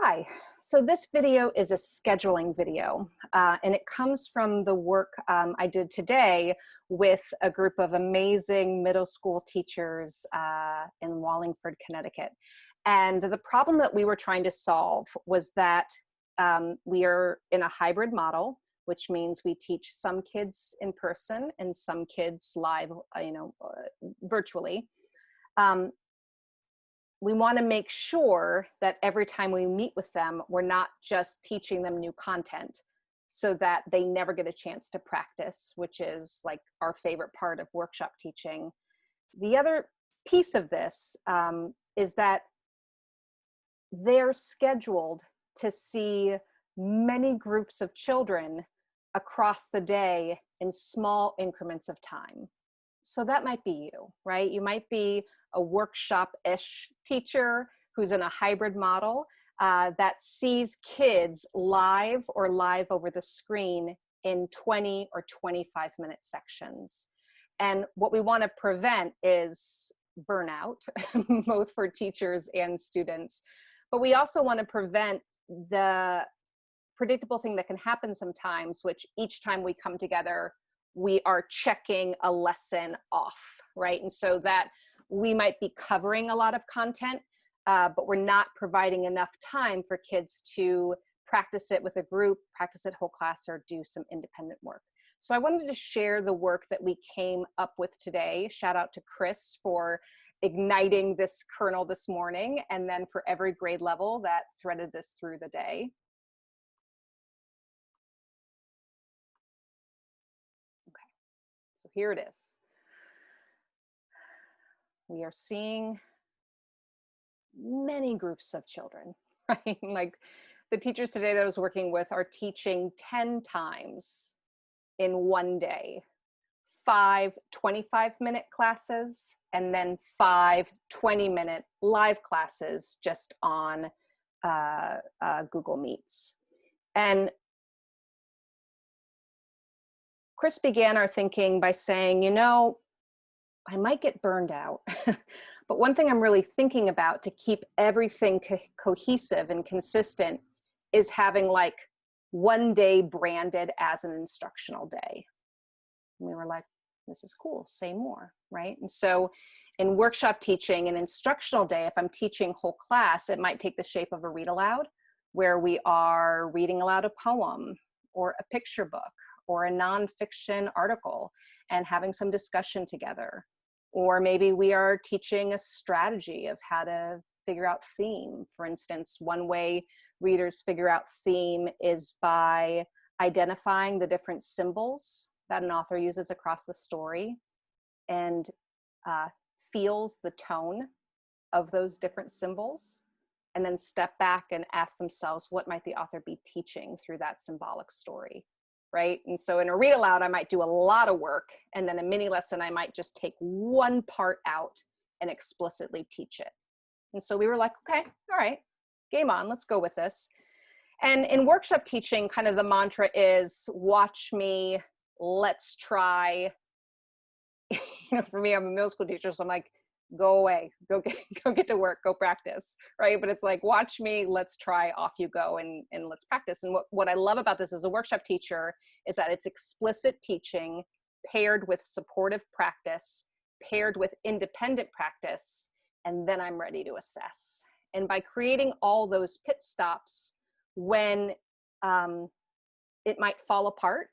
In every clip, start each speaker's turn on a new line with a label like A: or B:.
A: Hi, so this video is a scheduling video, and it comes from the work I did today with a group of amazing middle school teachers in Wallingford, Connecticut. And the problem that we were trying to solve was that we are in a hybrid model, which means we teach some kids in person and some kids live, virtually. We want to make sure that every time we meet with them, we're not just teaching them new content so that they never get a chance to practice, which is like our favorite part of workshop teaching. The other piece of this is that they're scheduled to see many groups of children across the day in small increments of time. So that might be you, right? You might be a workshop-ish teacher who's in a hybrid model that sees kids live or live over the screen in 20 or 25-minute sections. And what we want to prevent is burnout, both for teachers and students. But we also want to prevent the predictable thing that can happen sometimes, which each time we come together, we are checking a lesson off, right? And so that we might be covering a lot of content, but we're not providing enough time for kids to practice it with a group, practice it whole class, or do some independent work. So I wanted to share the work that we came up with today. Shout out to Chris for igniting this kernel this morning, and then for every grade level that threaded this through the day. Okay, so here it is. We are seeing many groups of children, right? Like the teachers today that I was working with are teaching 10 times in one day, 5 25-minute classes, and then 5 20-minute live classes just on Google Meets. And Chris began our thinking by saying, you know, I might get burned out, but one thing I'm really thinking about to keep everything cohesive and consistent is having like one day branded as an instructional day. And we were like, this is cool, say more, right? And so in workshop teaching, an instructional day, if I'm teaching whole class, it might take the shape of a read aloud, where we are reading aloud a poem or a picture book or a nonfiction article and having some discussion together. Or maybe we are teaching a strategy of how to figure out theme. For instance, one way readers figure out theme is by identifying the different symbols that an author uses across the story and feels the tone of those different symbols, and then step back and ask themselves, what might the author be teaching through that symbolic story? Right? And so in a read aloud, I might do a lot of work, and then a mini lesson, I might just take one part out and explicitly teach it. And so we were like, okay, all right, game on, let's go with this. And in workshop teaching, kind of the mantra is watch me, let's try. You know, for me, I'm a middle school teacher, so I'm like, go away, go get to work, go practice, right? But it's like, watch me, let's try, off you go, and let's practice. And what I love about this as a workshop teacher is that it's explicit teaching paired with supportive practice, paired with independent practice, and then I'm ready to assess. And by creating all those pit stops when it might fall apart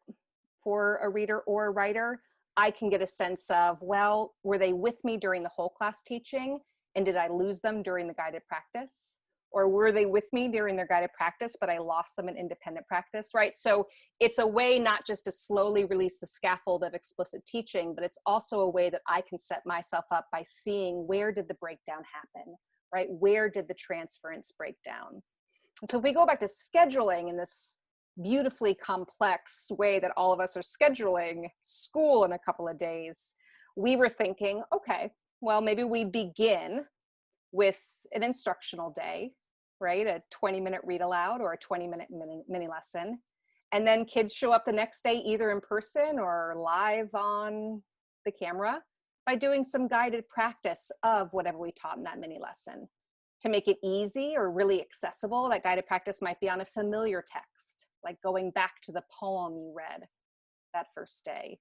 A: for a reader or a writer, I can get a sense of, well, were they with me during the whole class teaching, and did I lose them during the guided practice? Or were they with me during their guided practice, but I lost them in independent practice, right? So it's a way not just to slowly release the scaffold of explicit teaching, but it's also a way that I can set myself up by seeing, where did the breakdown happen, right? Where did the transference break down? And so if we go back to scheduling in this beautifully complex way that all of us are scheduling school in a couple of days, we were thinking, okay, well, maybe we begin with an instructional day, right? A 20-minute read aloud or a 20-minute mini lesson. And then kids show up the next day, either in person or live on the camera, by doing some guided practice of whatever we taught in that mini lesson, To make it easy or really accessible, that guided practice might be on a familiar text, like going back to the poem you read that first day.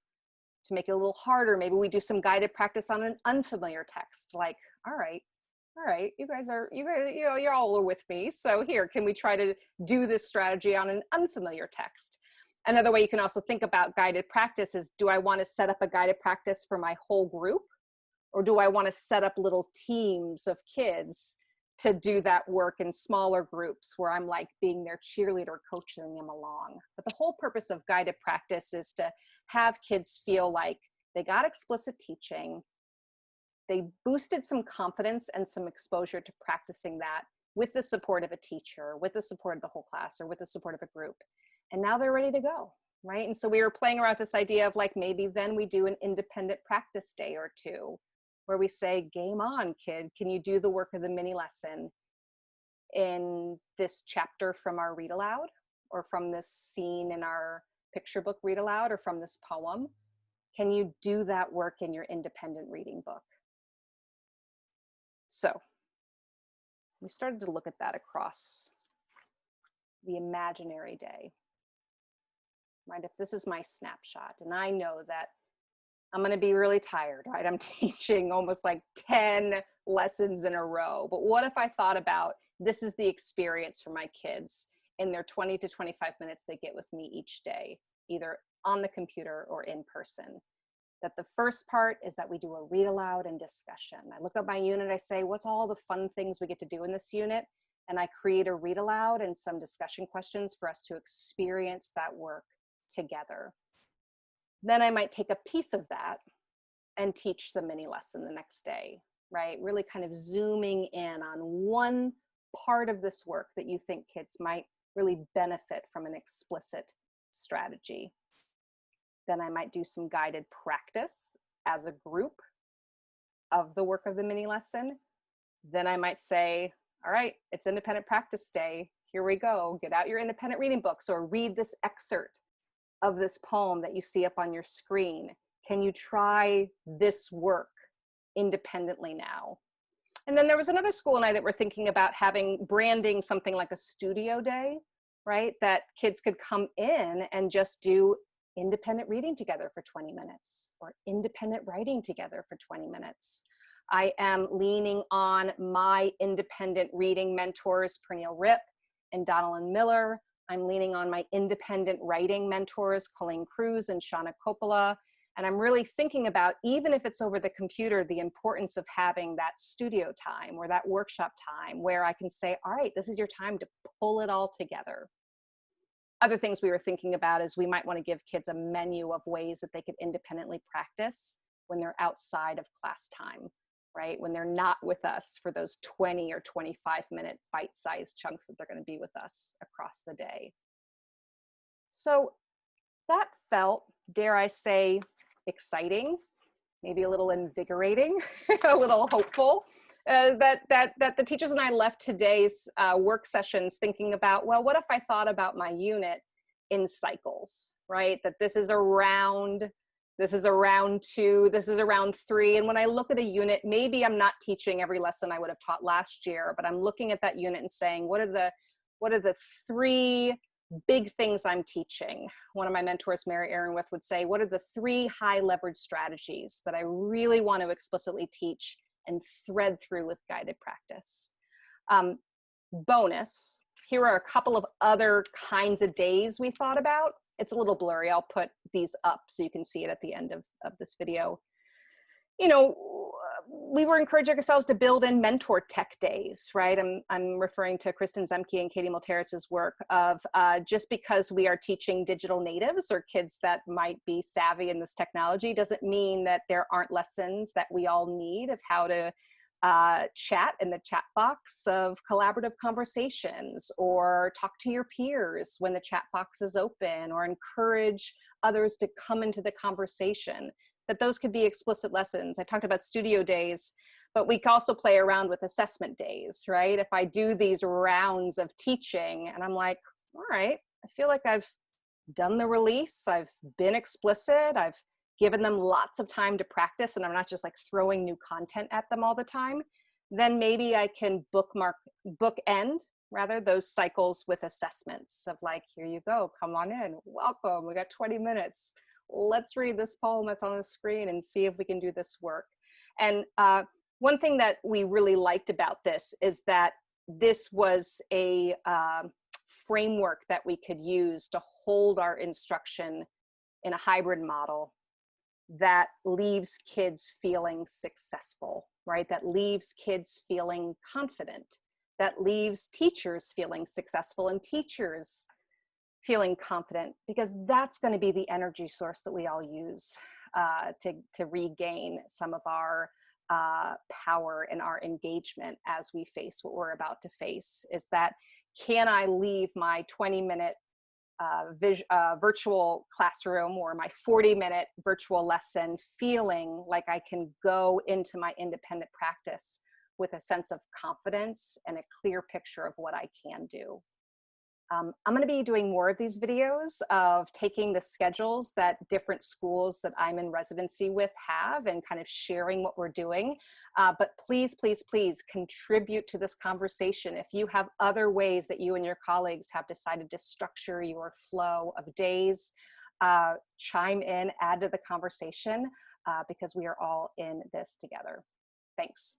A: To make it a little harder, maybe we do some guided practice on an unfamiliar text, like, all right, you guys, you're all with me. So here, can we try to do this strategy on an unfamiliar text? Another way you can also think about guided practice is, do I want to set up a guided practice for my whole group? Or do I want to set up little teams of kids to do that work in smaller groups where I'm like being their cheerleader, coaching them along? But the whole purpose of guided practice is to have kids feel like they got explicit teaching, they boosted some confidence and some exposure to practicing that with the support of a teacher, with the support of the whole class, or with the support of a group. And now they're ready to go, right? And so we were playing around with this idea of like, maybe then we do an independent practice day or two, where we say, game on, kid, can you do the work of the mini lesson in this chapter from our read aloud, or from this scene in our picture book read aloud, or from this poem? Can you do that work in your independent reading book? So we started to look at that across the imaginary day, right? If this is my snapshot, and I know that I'm going to be really tired, right? I'm teaching almost like 10 lessons in a row. But what if I thought about, this is the experience for my kids in their 20 to 25 minutes they get with me each day, either on the computer or in person? That the first part is that we do a read aloud and discussion. I look at my unit, I say, what's all the fun things we get to do in this unit? And I create a read aloud and some discussion questions for us to experience that work together. Then I might take a piece of that and teach the mini lesson the next day, right? Really kind of zooming in on one part of this work that you think kids might really benefit from an explicit strategy. Then I might do some guided practice as a group of the work of the mini lesson. Then I might say, all right, it's independent practice day. Here we go. Get out your independent reading books, or read this excerpt of this poem that you see up on your screen. Can you try this work independently now? And then there was another school and I that were thinking about branding something like a studio day, right? That kids could come in and just do independent reading together for 20 minutes, or independent writing together for 20 minutes. I am leaning on my independent reading mentors, Pernille Ripp and Donalyn Miller. I'm leaning on my independent writing mentors, Colleen Cruz and Shauna Coppola. And I'm really thinking about, even if it's over the computer, the importance of having that studio time or that workshop time where I can say, all right, this is your time to pull it all together. Other things we were thinking about is we might want to give kids a menu of ways that they could independently practice when they're outside of class time, right? When they're not with us for those 20 or 25-minute bite-sized chunks that they're going to be with us across the day. So that felt, dare I say, exciting, maybe a little invigorating, a little hopeful, that the teachers and I left today's work sessions thinking about, well, what if I thought about my unit in cycles, right? That this is a round, this is a round 2, this is a round 3. And when I look at a unit, maybe I'm not teaching every lesson I would have taught last year, but I'm looking at that unit and saying, what are the 3 big things I'm teaching? One of my mentors, Mary Aaronwith, would say, what are the 3 high leverage strategies that I really want to explicitly teach and thread through with guided practice? Bonus, here are a couple of other kinds of days we thought about. It's a little blurry. I'll put these up so you can see it at the end of this video. You know, we were encouraging ourselves to build in mentor tech days, right? I'm referring to Kristen Zemke and Katie Multeris's work of just because we are teaching digital natives or kids that might be savvy in this technology doesn't mean that there aren't lessons that we all need of how to chat in the chat box of collaborative conversations, or talk to your peers when the chat box is open, or encourage others to come into the conversation. That those could be explicit lessons. I talked about studio days, but we can also play around with assessment days, right? If I do these rounds of teaching and I'm like, all right, I feel like I've done the release, I've been explicit, I've given them lots of time to practice, and I'm not just like throwing new content at them all the time, then maybe I can bookend rather those cycles with assessments of like, here you go, come on in, welcome, we got 20 minutes. Let's read this poem that's on the screen and see if we can do this work. And one thing that we really liked about this is that this was a framework that we could use to hold our instruction in a hybrid model that leaves kids feeling successful, right? That leaves kids feeling confident, that leaves teachers feeling successful and teachers feeling confident, because that's going to be the energy source that we all use to regain some of our power and our engagement as we face what we're about to face. Is that, can I leave my 20-minute virtual classroom or my 40-minute virtual lesson feeling like I can go into my independent practice with a sense of confidence and a clear picture of what I can do. I'm going to be doing more of these videos of taking the schedules that different schools that I'm in residency with have and kind of sharing what we're doing. But please, please, please contribute to this conversation. If you have other ways that you and your colleagues have decided to structure your flow of days, chime in, add to the conversation, because we are all in this together. Thanks.